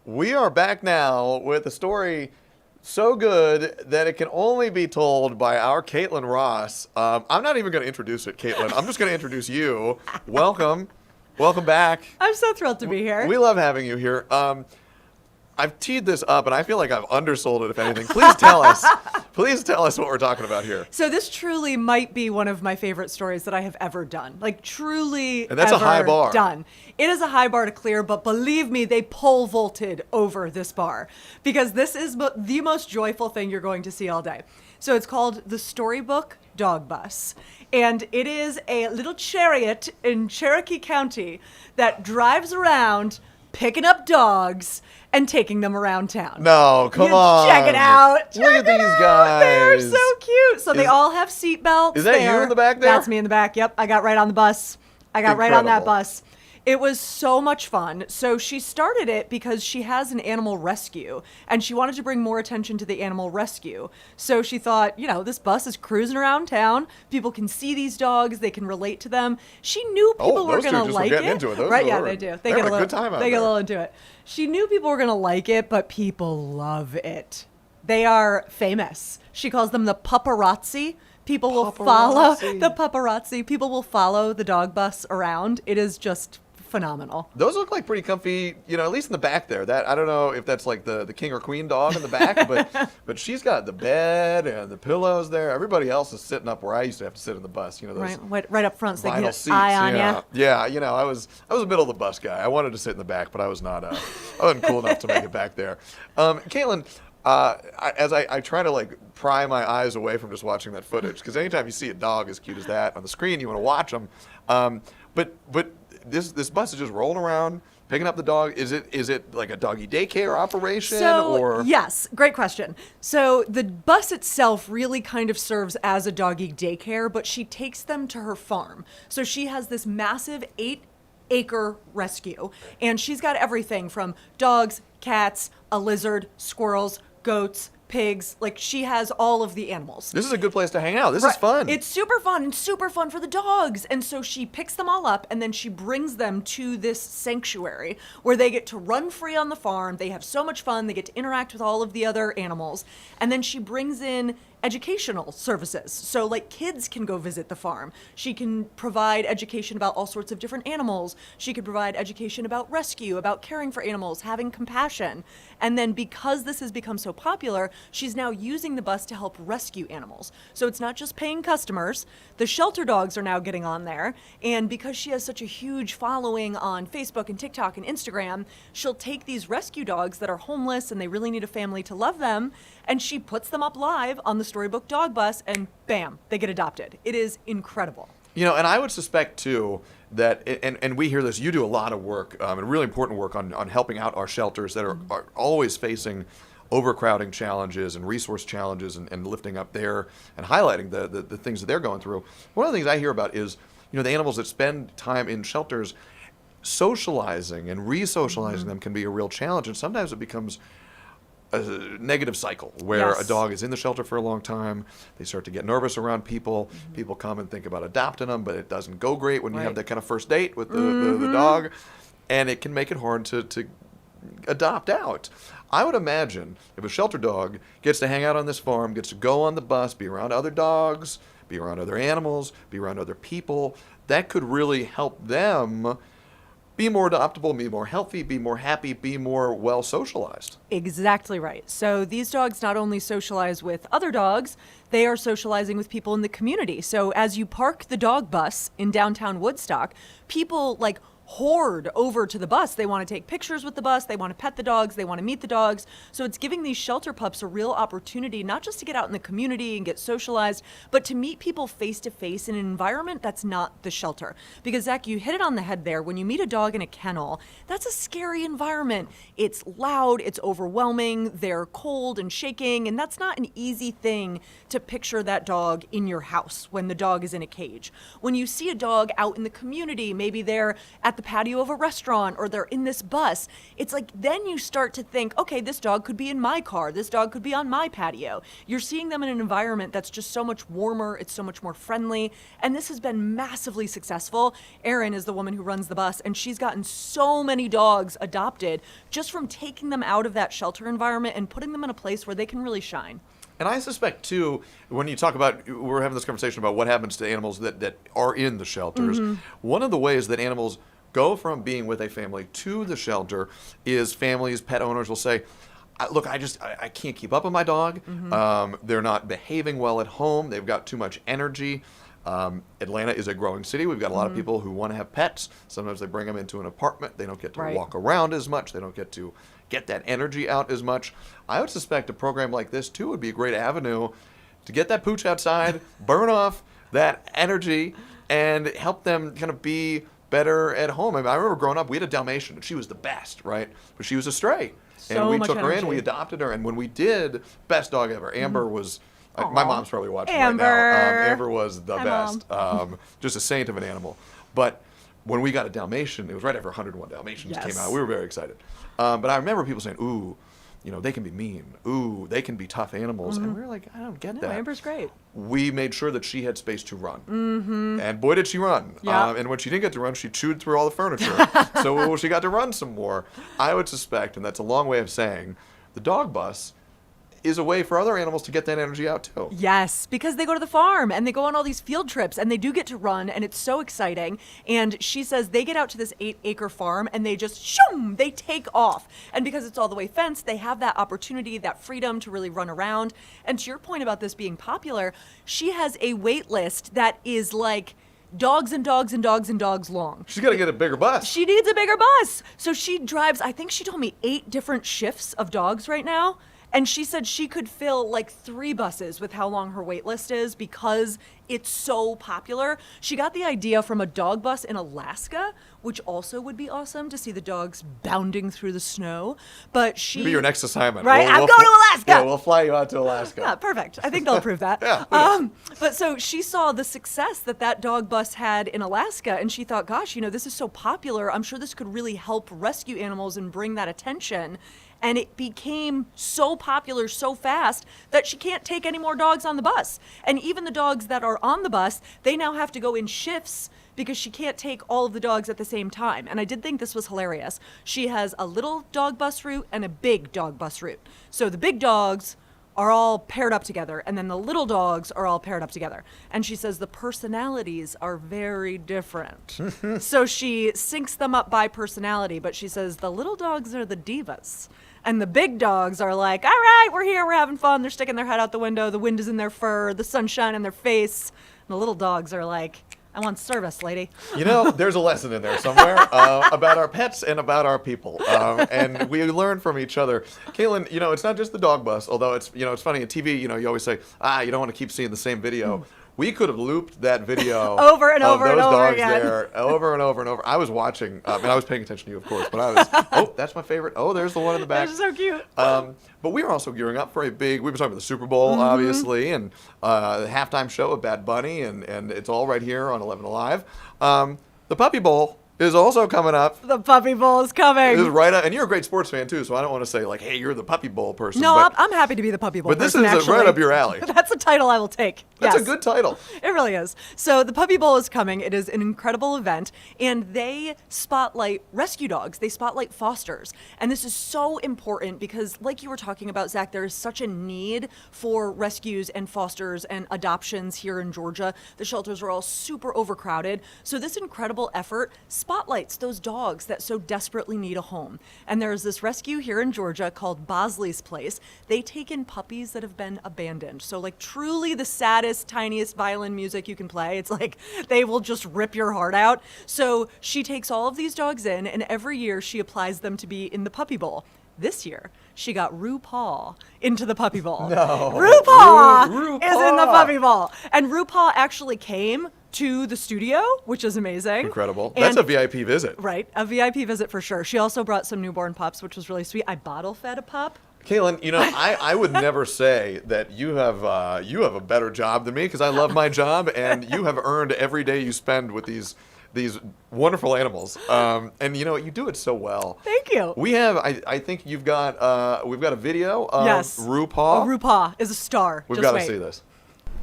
We are back now with a story so good that it can only be told by our Kaitlyn Ross. I'm not even going to introduce it, Kaitlyn. I'm just going to introduce you. Welcome. Welcome back. I'm so thrilled to be here. We love having you here. I've teed this up, and I feel like I've undersold it, if anything. Please tell us. Please tell us what we're talking about here. So this truly might be one of my favorite stories that I have ever done. Like, truly And that's ever a high bar. done. It is a high bar to clear, but believe me, they pole vaulted over this bar. Because this is the most joyful thing you're going to see all day. So it's called the Storybook Dog Bus. And it is a little chariot in Cherokee County that drives around picking up dogs and taking them around town. No, come on. Check it out. Look at these guys. They're so cute. So they all have seat belts. Is that you in the back there? That's me in the back. Yep. I got right on the bus. I got right on that Incredible. bus. It was so much fun. So she started it because she has an animal rescue and she wanted to bring more attention to the animal rescue. So she thought, this bus is cruising around town. People can see these dogs. They can relate to them. She knew people were going to like it. Into it. Right? Yeah, they do. They get a little, good time out they get a there. little into it. She knew people were going to like it, but people love it. They are famous. She calls them the paparazzi. People will follow the paparazzi. People will follow the dog bus around. It is just phenomenal. Those look like pretty comfy, at least in the back there. That I don't know if that's like the king or queen dog in the back, but she's got the bed and the pillows there. Everybody else is sitting up where I used to have to sit in the bus. Those right up front, so they can vinyl get seats. eye on you. Yeah, I was a middle of the bus guy. I wanted to sit in the back, but I was not. I wasn't cool enough to make it back there. Kaitlyn, as I try to pry my eyes away from just watching that footage, because anytime you see a dog as cute as that on the screen, you want to watch them. But this bus is just rolling around, picking up the dog. Is it like a doggy daycare operation? Yes, great question. So the bus itself really kind of serves as a doggy daycare, but she takes them to her farm. So she has this massive 8-acre rescue, and she's got everything from dogs, cats, a lizard, squirrels, goats, pigs. She has all of the animals. This is a good place to hang out. This is fun. It's super fun and super fun for the dogs. And so she picks them all up and then she brings them to this sanctuary where they get to run free on the farm. They have so much fun. They get to interact with all of the other animals. And then she brings in educational services. So kids can go visit the farm. She can provide education about all sorts of different animals. She could provide education about rescue, about caring for animals, having compassion. And then because this has become so popular, she's now using the bus to help rescue animals. So it's not just paying customers. The shelter dogs are now getting on there. And because she has such a huge following on Facebook and TikTok and Instagram, she'll take these rescue dogs that are homeless and they really need a family to love them, and she puts them up live on the Storybook Dog Bus, and bam, they get adopted. It is incredible. And I would suspect too that, and we hear this, you do a lot of work, and really important work on helping out our shelters that are always facing overcrowding challenges and resource challenges, and lifting up there and highlighting the things that they're going through. One of the things I hear about is, the animals that spend time in shelters, socializing and re-socializing them can be a real challenge, and sometimes it becomes a negative cycle where Yes. a dog is in the shelter for a long time. They start to get nervous around people. People come and think about adopting them, but it doesn't go great when you have that kind of first date with the dog, and it can make it hard to adopt out. I would imagine if a shelter dog gets to hang out on this farm, gets to go on the bus, be around other dogs, be around other animals, be around other people, that could really help them be more adoptable, be more healthy, be more happy, be more well socialized. Exactly right. So these dogs not only socialize with other dogs, they are socializing with people in the community. So as you park the dog bus in downtown Woodstock, people hoard over to the bus. They want to take pictures with the bus. They want to pet the dogs. They want to meet the dogs. So it's giving these shelter pups a real opportunity, not just to get out in the community and get socialized, but to meet people face to face in an environment that's not the shelter. Because Zach, you hit it on the head there. When you meet a dog in a kennel, that's a scary environment. It's loud. It's overwhelming. They're cold and shaking. And that's not an easy thing to picture that dog in your house when the dog is in a cage. When you see a dog out in the community, maybe they're at the the patio of a restaurant or they're in this bus, it's like then you start to think, okay, this dog could be in my car. This dog could be on my patio. You're seeing them in an environment that's just so much warmer. It's so much more friendly. And this has been massively successful. Erin is the woman who runs the bus, and she's gotten so many dogs adopted just from taking them out of that shelter environment and putting them in a place where they can really shine. And I suspect, too, when you talk about, we're having this conversation about what happens to animals that are in the shelters. One of the ways that animals go from being with a family to the shelter is families, pet owners will say, look, I can't keep up with my dog. They're not behaving well at home. They've got too much energy. Atlanta is a growing city. We've got a lot of people who want to have pets. Sometimes they bring them into an apartment. They don't get to walk around as much. They don't get to get that energy out as much. I would suspect a program like this, too, would be a great avenue to get that pooch outside, burn off that energy, and help them kind of be better at home. I mean, I remember growing up, we had a Dalmatian, and she was the best, right? But she was a stray. And we took her in, we adopted her, and when we did, best dog ever. Amber was... my mom's probably watching right now. Amber was the best. Just a saint of an animal. But when we got a Dalmatian, it was right after 101 Dalmatians came out. We were very excited. But I remember people saying, ooh, they can be mean. Ooh, they can be tough animals. And we were like, I don't get that. Amber's great. We made sure that she had space to run. And boy, did she run. And when she didn't get to run, she chewed through all the furniture. So she got to run some more. I would suspect, and that's a long way of saying, the dog bus is a way for other animals to get that energy out too. Yes, because they go to the farm and they go on all these field trips and they do get to run and it's so exciting. And she says they get out to this 8-acre farm and they just shoom, they take off. And because it's all the way fenced, they have that opportunity, that freedom to really run around. And to your point about this being popular, she has a wait list that is like dogs and dogs and dogs and dogs long. She's got to get a bigger bus. She needs a bigger bus. So she drives, I think she told me 8 different shifts of dogs right now. And she said she could fill like 3 buses with how long her wait list is because it's so popular. She got the idea from a dog bus in Alaska, which also would be awesome to see the dogs bounding through the snow. But she... Maybe your next assignment. Right? I'm going to Alaska! Yeah, we'll fly you out to Alaska. Yeah, perfect. I think they'll approve that. But so she saw the success that dog bus had in Alaska, and she thought, gosh, this is so popular. I'm sure this could really help rescue animals and bring that attention. And it became so popular so fast that she can't take any more dogs on the bus. And even the dogs that are on the bus, they now have to go in shifts because she can't take all of the dogs at the same time. And I did think this was hilarious. She has a little dog bus route and a big dog bus route. So the big dogs are all paired up together, and then the little dogs are all paired up together. And she says the personalities are very different. So she syncs them up by personality, but she says the little dogs are the divas. And the big dogs are like, all right, we're here, we're having fun. They're sticking their head out the window. The wind is in their fur, the sunshine in their face. And the little dogs are like, I want service, lady. There's a lesson in there somewhere about our pets and about our people. And we learn from each other. Kaitlyn, it's not just the dog bus, although it's funny in TV, you always say, you don't want to keep seeing the same video. We could have looped that video over and over and over dogs again. There, over and over and over. I was watching, and I was paying attention to you, of course, but I was, that's my favorite. Oh, there's the one in the back. That's so cute. But we were also gearing up for we were talking about the Super Bowl, obviously, and the halftime show of Bad Bunny, and it's all right here on 11 Alive. The Puppy Bowl is also coming up. The Puppy Bowl is coming. This is right up, and you're a great sports fan too, so I don't want to say like, hey, you're the Puppy Bowl person. No, I'm happy to be the Puppy Bowl person. But this is right up your alley. That's a title I will take. That's a good title. It really is. So the Puppy Bowl is coming. It is an incredible event, and they spotlight rescue dogs. They spotlight fosters, and this is so important because, like you were talking about, Zach, there is such a need for rescues and fosters and adoptions here in Georgia. The shelters are all super overcrowded. So this incredible effort spotlights those dogs that so desperately need a home. And there's this rescue here in Georgia called Bosley's Place. They take in puppies that have been abandoned. So like truly the saddest, tiniest violin music you can play. It's like they will just rip your heart out. So she takes all of these dogs in, and every year she applies them to be in the Puppy Bowl. This year, she got RuPaul into the Puppy Bowl. No. RuPaul is in the Puppy Bowl. And RuPaul actually came to the studio, which is amazing. Incredible. And that's a VIP visit. Right, a VIP visit for sure. She also brought some newborn pups, which was really sweet. I bottle fed a pup. Kaitlyn, I would never say that you have a better job than me because I love my job, and you have earned every day you spend with these these wonderful animals. And you know, you do it so well. Thank you. We have, I think we've got a video of Yes. RuPaul. RuPaul is a star. We've Just got to wait. see this.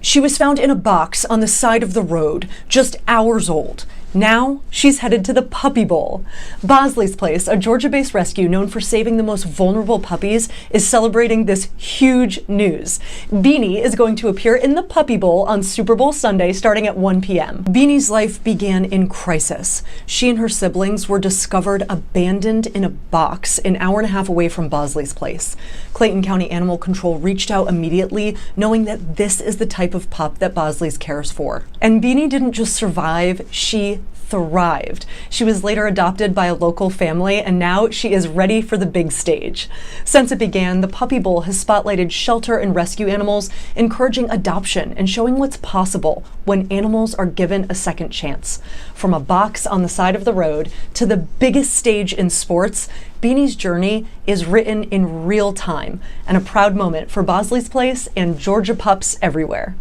She was found in a box on the side of the road, just hours old. Now, she's headed to the Puppy Bowl. Bosley's Place, a Georgia-based rescue known for saving the most vulnerable puppies, is celebrating this huge news. Beanie is going to appear in the Puppy Bowl on Super Bowl Sunday starting at 1 p.m. Beanie's life began in crisis. She and her siblings were discovered abandoned in a box an hour and a half away from Bosley's Place. Clayton County Animal Control reached out immediately, knowing that this is the type of pup that Bosley's cares for. And Beanie didn't just survive, she thrived. She was later adopted by a local family, and now she is ready for the big stage. Since it began, the Puppy Bowl has spotlighted shelter and rescue animals, encouraging adoption and showing what's possible when animals are given a second chance. From a box on the side of the road to the biggest stage in sports, Beanie's journey is written in real time, and a proud moment for Bosley's Place and Georgia pups everywhere.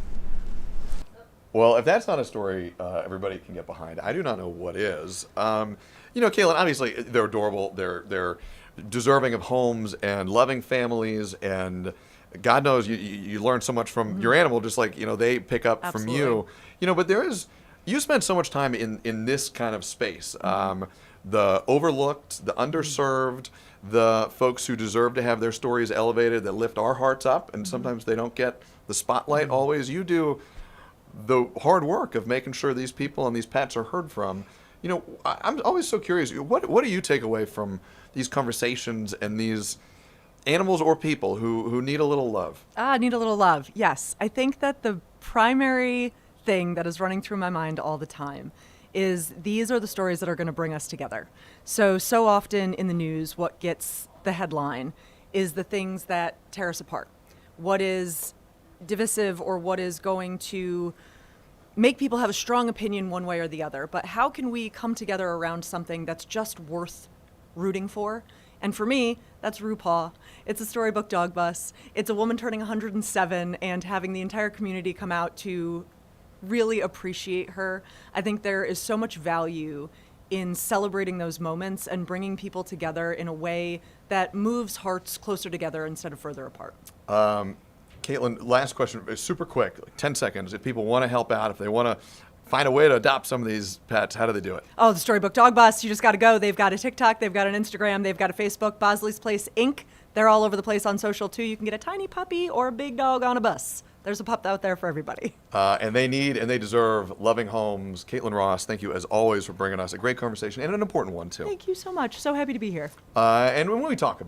Well, if that's not a story everybody can get behind, I do not know what is. You know, Kaitlyn, obviously they're adorable. They're deserving of homes and loving families, and God knows you learn so much from your animal, just like, you know, they pick up from you. You know, but you spend so much time in this kind of space. The overlooked, the underserved, the folks who deserve to have their stories elevated, that lift our hearts up, and sometimes they don't get the spotlight always. You do the hard work of making sure these people and these pets are heard from. You know, I'm always so curious, what do you take away from these conversations and these animals or people who need a little love? Need a little love. Yes. I think that the primary thing that is running through my mind all the time is these are the stories that are going to bring us together. So often in the news, what gets the headline is the things that tear us apart. What is divisive or what is going to make people have a strong opinion one way or the other. But how can we come together around something that's just worth rooting for? And for me, that's RuPaul. It's a Storybook Dog Bus. It's a woman turning 107 and having the entire community come out to really appreciate her. I think there is so much value in celebrating those moments and bringing people together in a way that moves hearts closer together instead of further apart. Kaitlyn, last question, super quick, like 10 seconds. If people want to help out, if they want to find a way to adopt some of these pets, how do they do it? Oh, the Storybook Dog Bus, you just got to go. They've got a TikTok, they've got an Instagram, they've got a Facebook, Bosley's Place Inc. They're all over the place on social too. You can get a tiny puppy or a big dog on a bus. There's a pup out there for everybody. And they need and they deserve loving homes. Kaitlyn Ross, thank you as always for bringing us a great conversation and an important one too. Thank you so much. So happy to be here. And when we talk